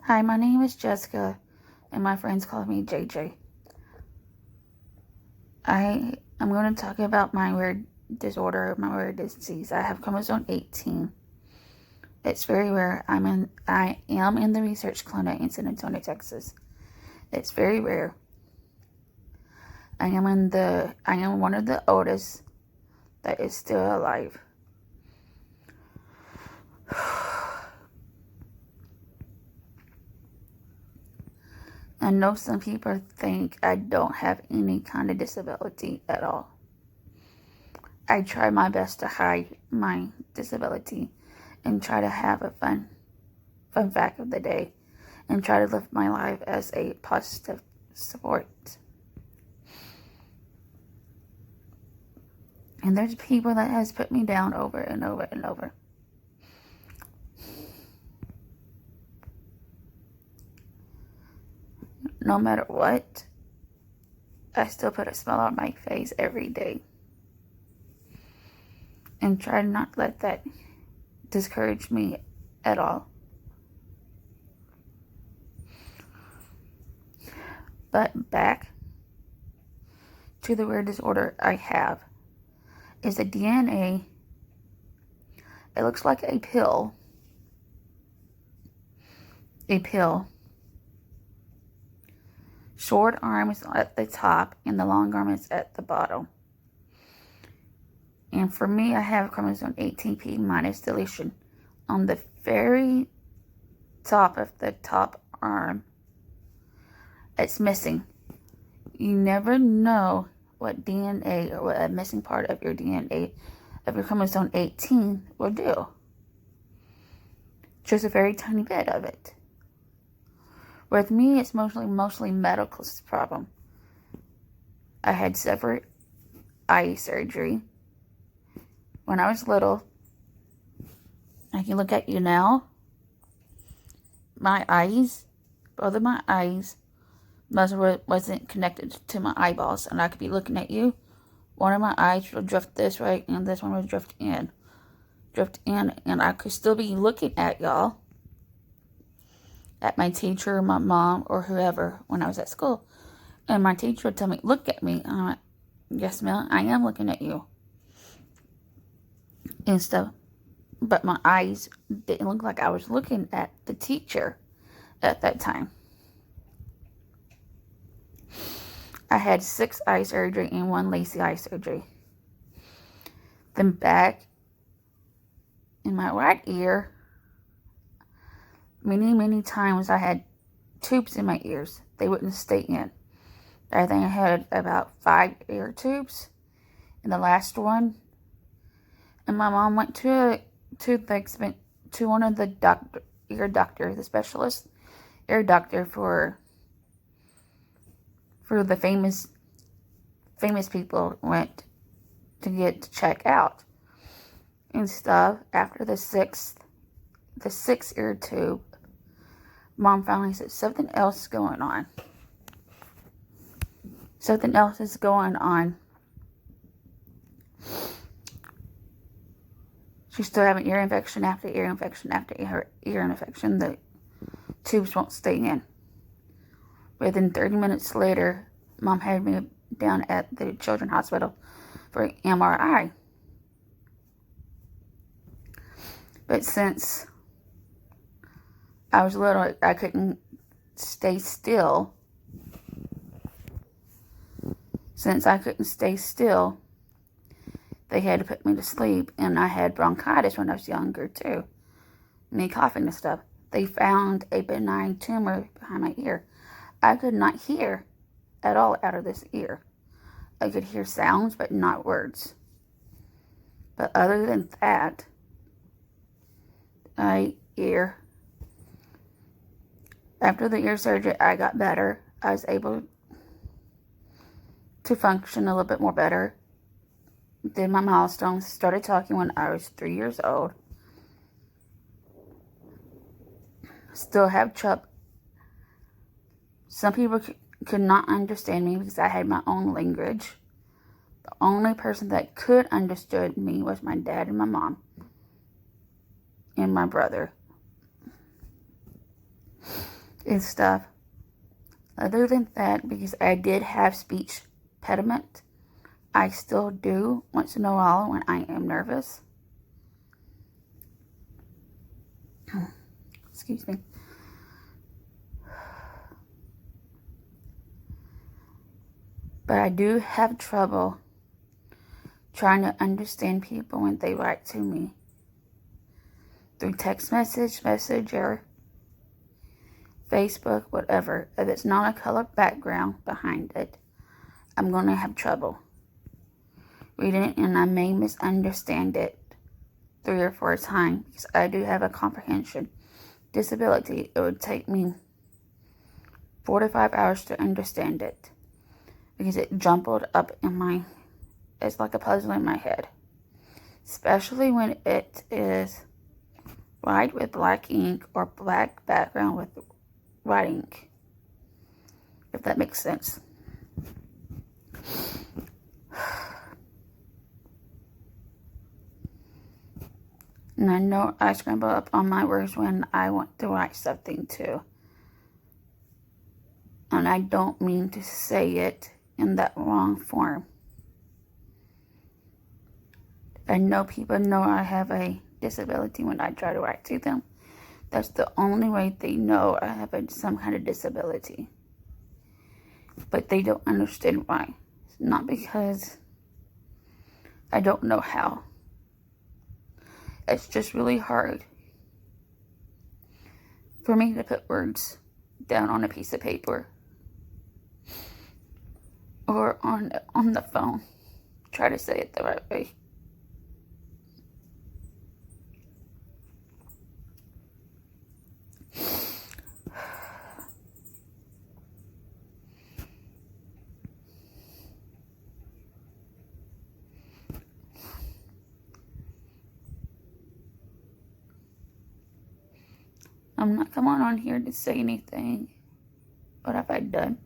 Hi, my name is Jessica, and my friends call me JJ. I am going to talk about my weird disorder, my weird disease. I have chromosome 18. It's very rare. I am in the research clinic in San Antonio, Texas. It's very rare. I am one of the oldest that is still alive. I know some people think I don't have any kind of disability at all. I try my best to hide my disability and try to have a fun fact of the day and try to live my life as a positive support. And there's people that has put me down over and over and over. No matter what, I still put a smile on my face every day. And try to not let that discourage me at all. But back to the weird disorder I have is a DNA. It looks like a pill. Short arms at the top and the long arms at the bottom. And for me, I have chromosome 18p minus deletion on the very top of the top arm. It's missing. You never know what DNA or what a missing part of your DNA of your chromosome 18 will do. Just a very tiny bit of it. With me, it's mostly medical problem. I had several eye surgery when I was little. I can look at you now. My eyes, both of my eyes, wasn't connected to my eyeballs, and I could be looking at you. One of my eyes will drift this way, and this one will drift in, and I could still be looking at y'all, at my teacher, my mom, or whoever when I was at school. And my teacher would tell me, look at me. And I'm like, yes, ma'am, I am looking at you. And stuff. But my eyes didn't look like I was looking at the teacher at that time. I had 6 eye surgery and 1 lacy eye surgery. Then back in my right ear, many times I had tubes in my ears. They wouldn't stay in. I think I had about 5 ear tubes in the last one. And my mom went to one of the ear doctor, the specialist ear doctor for the famous people went to check out and stuff. After the sixth ear tube, Mom finally said something else is going on. Something else is going on. She's still having ear infection after ear infection after ear infection. The tubes won't stay in. Within 30 minutes later, Mom had me down at the Children's Hospital for an MRI. But since I was little, I couldn't stay still. Since I couldn't stay still, they had to put me to sleep, and I had bronchitis when I was younger too. Me coughing and stuff. They found a benign tumor behind my ear. I could not hear at all out of this ear. I could hear sounds, but not words. But other than that, after the ear surgery, I got better. I was able to function a little bit more better. Did my milestones, started talking when I was 3 years old. Still have CHUP. Some people could not understand me because I had my own language. The only person that could understood me was my dad and my mom and my brother. and stuff. Other than that, because I did have speech impediment, I still do once in a while when I am nervous. Excuse me. But I do have trouble trying to understand people when they write to me through text message, messenger, Facebook, whatever. If it's not a colored background behind it, I'm going to have trouble reading it, and I may misunderstand it 3 or 4 times because I do have a comprehension disability. It would take me 4 to 5 hours to understand it because it jumbled up in it's like a puzzle in my head. Especially when it is white with black ink or black background with white ink. If that makes sense. And I know I scramble up on my words when I want to write something too. And I don't mean to say it in that wrong form. I know people know I have a disability when I try to write to them. That's the only way they know I have some kind of disability. But they don't understand why. It's not because I don't know how. It's just really hard for me to put words down on a piece of paper or on the phone. Try to say it the right way. I'm not coming on here to say anything. What have I done?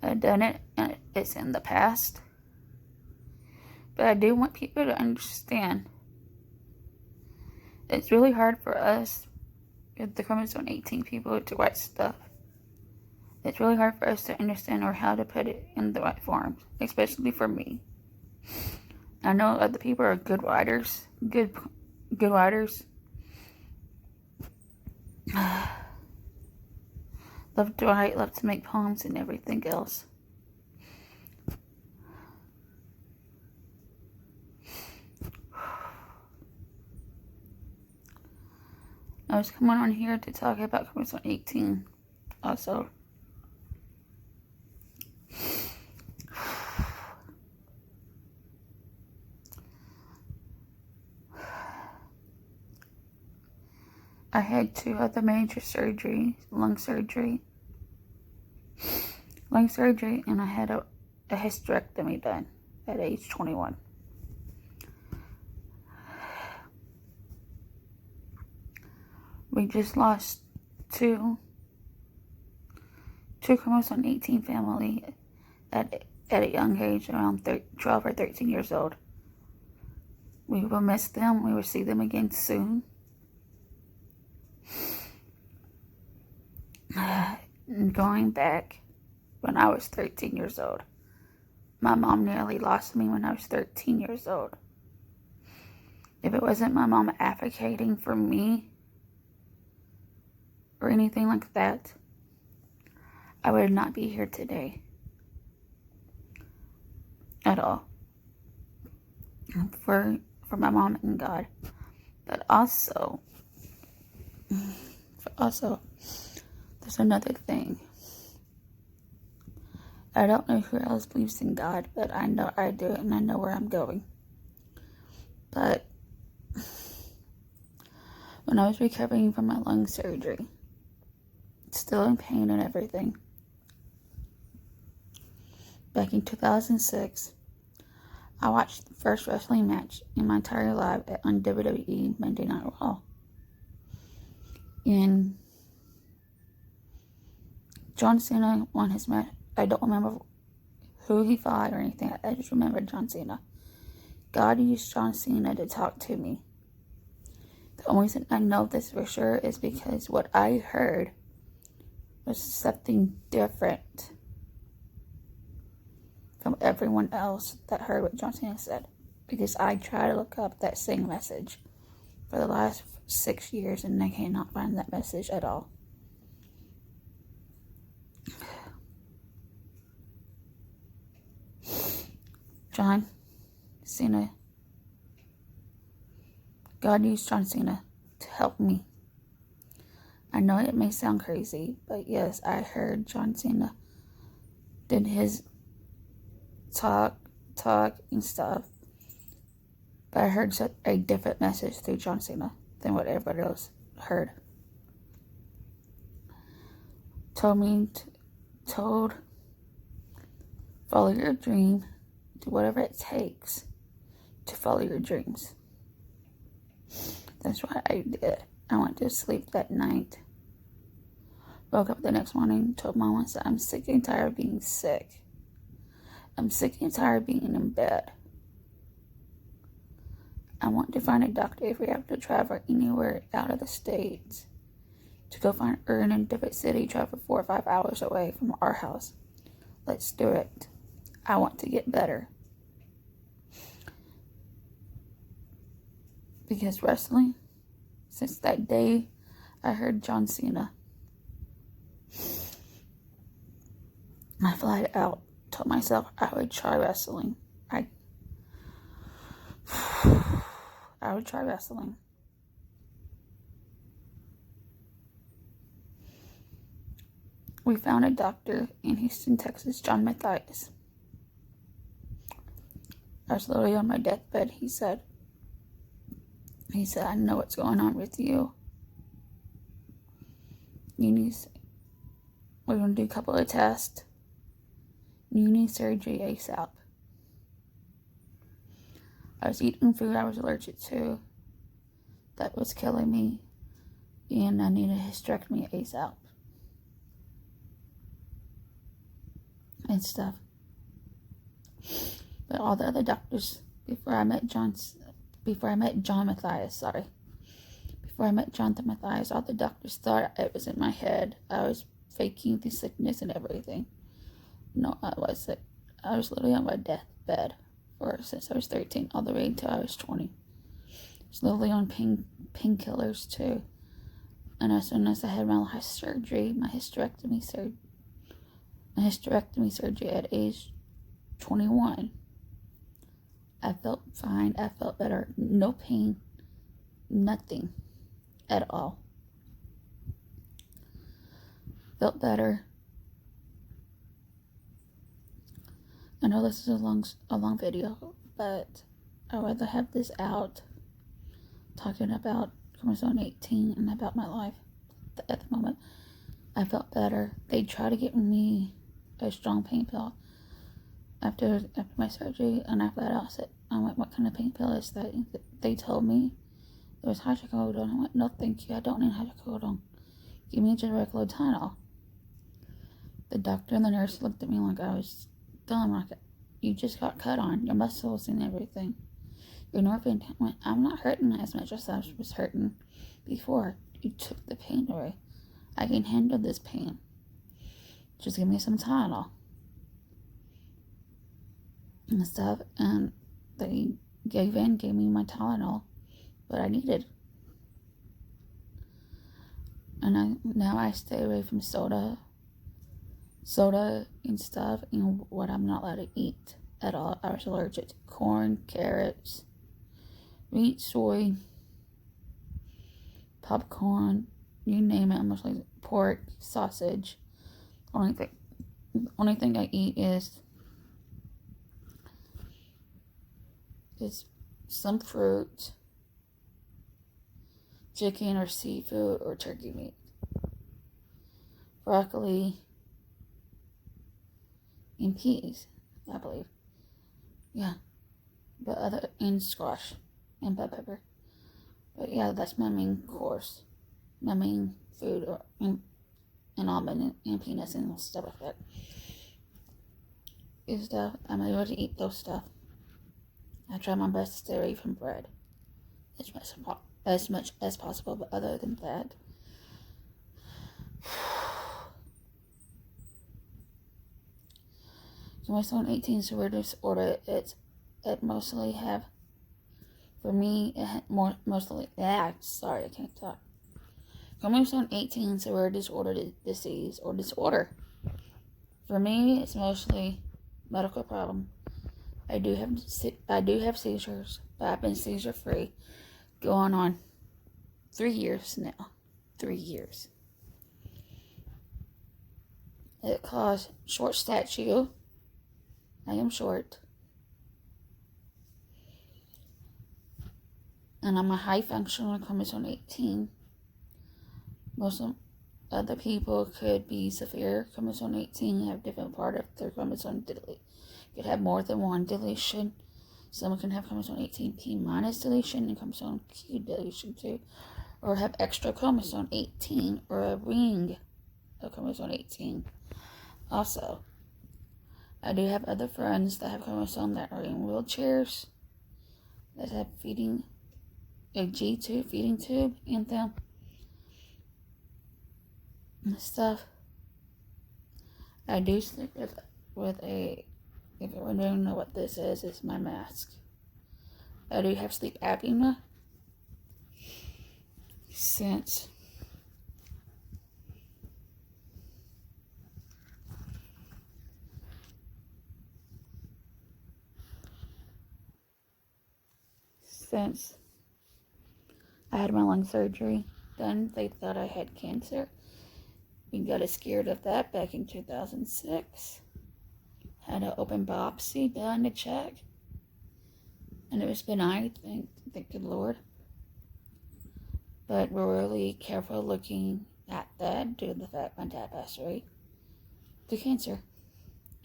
I've done it, and it's in the past. But I do want people to understand. It's really hard for us, with the Chromosome 18 people, to write stuff. It's really hard for us to understand or how to put it in the right form, especially for me. I know other people are good writers, good writers. Love to write, love to make poems and everything else. I was coming on here to talk about Chromosome 18 also. I had 2 other major surgeries, lung surgery, and I had a hysterectomy done at age 21. We just lost two Chromosome 18 family at a young age, around 12 or 13 years old. We will miss them. We will see them again soon. And going back when I was 13 years old. My mom nearly lost me when I was 13 years old. If it wasn't my mom advocating for me or anything like that, I would not be here today. At all. For my mom and God. But also, there's another thing. I don't know who else believes in God, but I know I do, and I know where I'm going. But when I was recovering from my lung surgery, still in pain and everything, back in 2006, I watched the first wrestling match in my entire life on WWE Monday Night Raw. And John Cena won his match. I don't remember who he fought or anything. I just remember John Cena. God used John Cena to talk to me. The only reason I know this for sure is because what I heard was something different from everyone else that heard what John Cena said. Because I tried to look up that same message for the last 6 years and I cannot find that message at all. John Cena. God used John Cena to help me. I know it may sound crazy, but yes, I heard John Cena did his talk and stuff. But I heard a different message through John Cena than what everybody else heard. Told, follow your dream, do whatever it takes to follow your dreams. That's what I did. I went to sleep that night. Woke up the next morning, told Mama, said, I'm sick and tired of being sick. I'm sick and tired of being in bed. I want to find a doctor if we have to travel anywhere out of the States. To go find her in a different city, travel 4 or 5 hours away from our house. Let's do it. I want to get better. Because wrestling, since that day I heard John Cena, I flat out told myself I would try wrestling. I would try wrestling. We found a doctor in Houston, Texas, John Matthias. I was literally on my deathbed. He said, I know what's going on with you. We're going to do a couple of tests. You need surgery ASAP. I was eating food I was allergic to. That was killing me. And I needed a hysterectomy ASAP. And stuff. But all the other doctors, before I met John Matthias, all the doctors thought it was in my head. I was faking the sickness and everything. No, I wasn't. I was literally on my deathbed since I was 13 all the way until I was 20. I was literally on painkillers too. And as soon as I had my last surgery, my hysterectomy surgery at age 21, I felt fine. I felt better. No pain. Nothing at all. Felt better. I know this is a long video, but I'd rather have this out talking about Chromosome 18 and about my life at the moment. I felt better. They tried to get me a strong pain pill after my surgery, and I flat out said, I went, what kind of pain pill is that? They told me it was hydrocodone. I went, no thank you, I don't need hydrocodone. Give me just regular Tylenol. The doctor and the nurse looked at me like I was dumb, like, you just got cut on, your muscles and everything. Your nerve ending. I went, I'm not hurting as much as I was hurting before. You took the pain away. I can handle this pain. Just give me some Tylenol. And stuff, and they gave me my Tylenol, what I needed. And now I stay away from soda and stuff, and what I'm not allowed to eat at all. I was allergic to corn, carrots, meat, soy, popcorn, you name it. Almost like pork, sausage. Only thing I eat is some fruit, chicken or seafood or turkey meat, broccoli, and peas, I believe. Yeah. And squash and bell pepper. But yeah, that's my main course. My main food, and almond and peanuts and stuff like that. Is stuff, I'm able to eat those stuff. I try my best to stay away from bread as much as possible, but other than that, Chromosome 18 severe disorder. It mostly have, for me, sorry, I can't talk. Chromosome 18 severe disorder disease or disorder. For me, it's mostly medical problem. I do have seizures, but I've been seizure free going on 3 years now. 3 years. It caused short stature. I am short. And I'm a high functioner chromosome 18. Most of other people could be severe chromosome 18, have different part of their chromosome could have more than one deletion. Someone can have chromosome 18p minus deletion and chromosome Q deletion too, or have extra chromosome 18 or a ring of chromosome 18. Also, I do have other friends that have chromosome that are in wheelchairs, that have a G-tube, feeding tube in them and stuff. I do sleep with a, if you don't know what this is, it's my mask. I do have sleep apnea since I had my lung surgery done. They thought I had cancer. We got scared of that back in 2006. Had an open biopsy done to check. And it was benign, thank the Lord. But we're really careful looking at that due to the fact my dad passed away to cancer.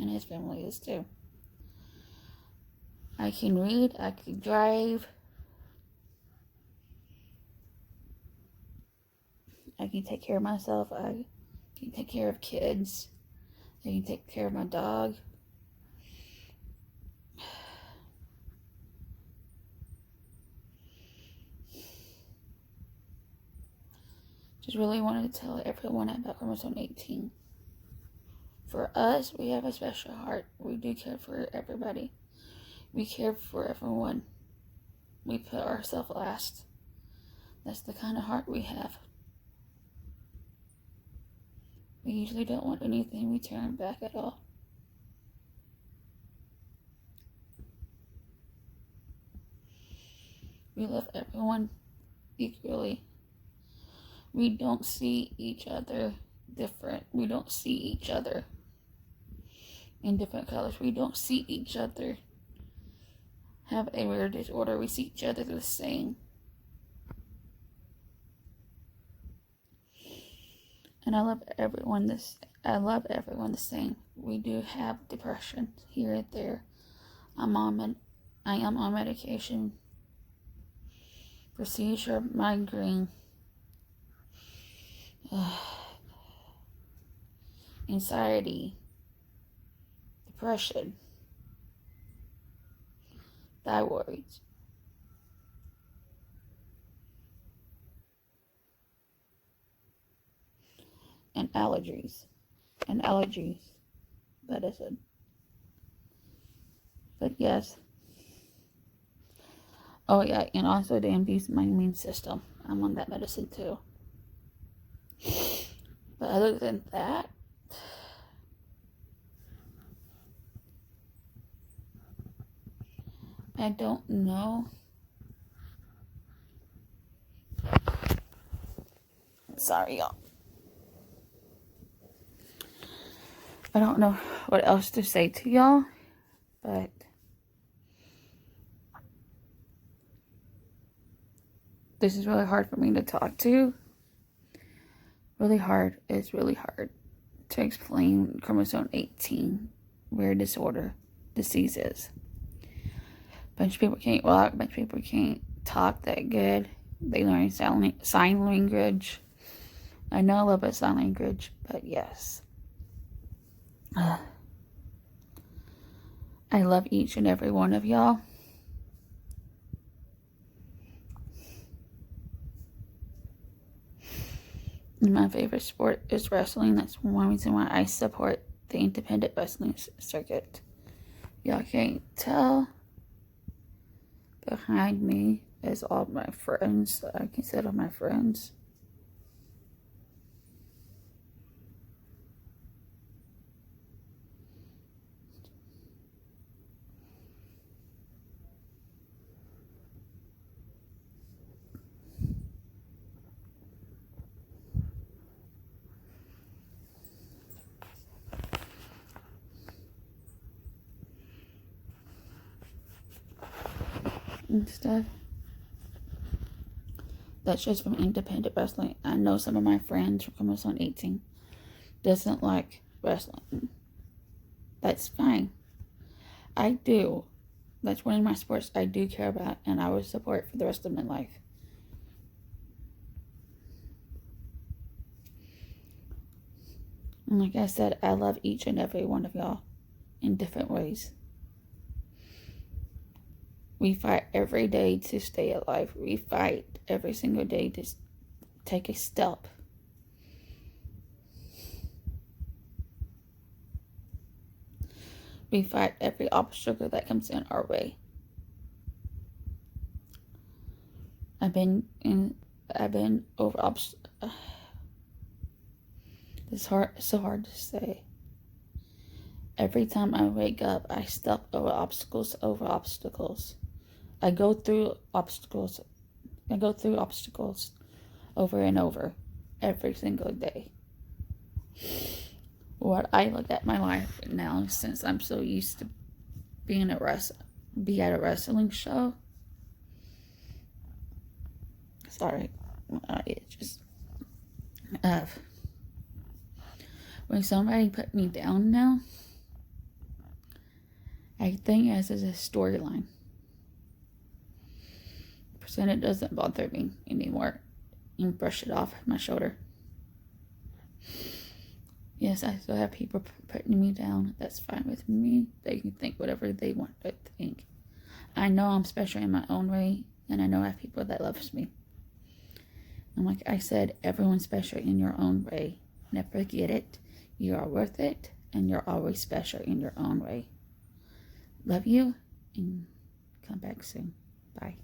And his family is too. I can read, I can drive. I can take care of myself. I can take care of kids. I can take care of my dog. Just really wanted to tell everyone about chromosome 18. For us, we have a special heart. We do care for everybody. We care for everyone. We put ourselves last. That's the kind of heart we have. We usually don't want anything returned back at all. We love everyone equally. We don't see each other different. We don't see each other in different colors. We don't see each other have a rare disorder. We see each other the same. And I love everyone the same. We do have depression here and there. I am on medication for seizure, migraine, anxiety, depression, thyroid, and allergies medicine. But yes. Oh yeah, and also to improve my immune system. I'm on that medicine too. But other than that, I don't know. Sorry, y'all. I don't know what else to say to y'all, but this is really hard for me to talk to. Really hard. It's really hard to explain chromosome 18 rare disorder disease is. A bunch of people can't walk. A bunch of people can't talk that good. They learn sign language. I know a little bit of sign language, but yes. I love each and every one of y'all. My favorite sport is wrestling. That's one reason why I support the independent wrestling circuit. Y'all can't tell. Behind me is all my friends that I consider my friends. And stuff. That's just from independent wrestling. I know some of my friends from Chromosome 18 doesn't like wrestling. That's fine. I do. That's one of my sports I do care about, and I will support for the rest of my life. And like I said, I love each and every one of y'all in different ways. We fight every day to stay alive. We fight every single day to take a step. We fight every obstacle that comes in our way. I've been over obstacles. It's so hard to say. Every time I wake up, I step over obstacles. I go through obstacles over and over every single day. What I look at my life now, since I'm so used to be at a wrestling show. Sorry, it just when somebody put me down now, I think as a storyline. It doesn't bother me anymore, and brush it off my shoulder. Yes, I still have people putting me down. That's fine with me. They can think whatever they want to think. I know I'm special in my own way, and I know I have people that loves me. And like I said, everyone's special in your own way. Never forget it. You are worth it, and you're always special in your own way. Love you, and come back soon. Bye.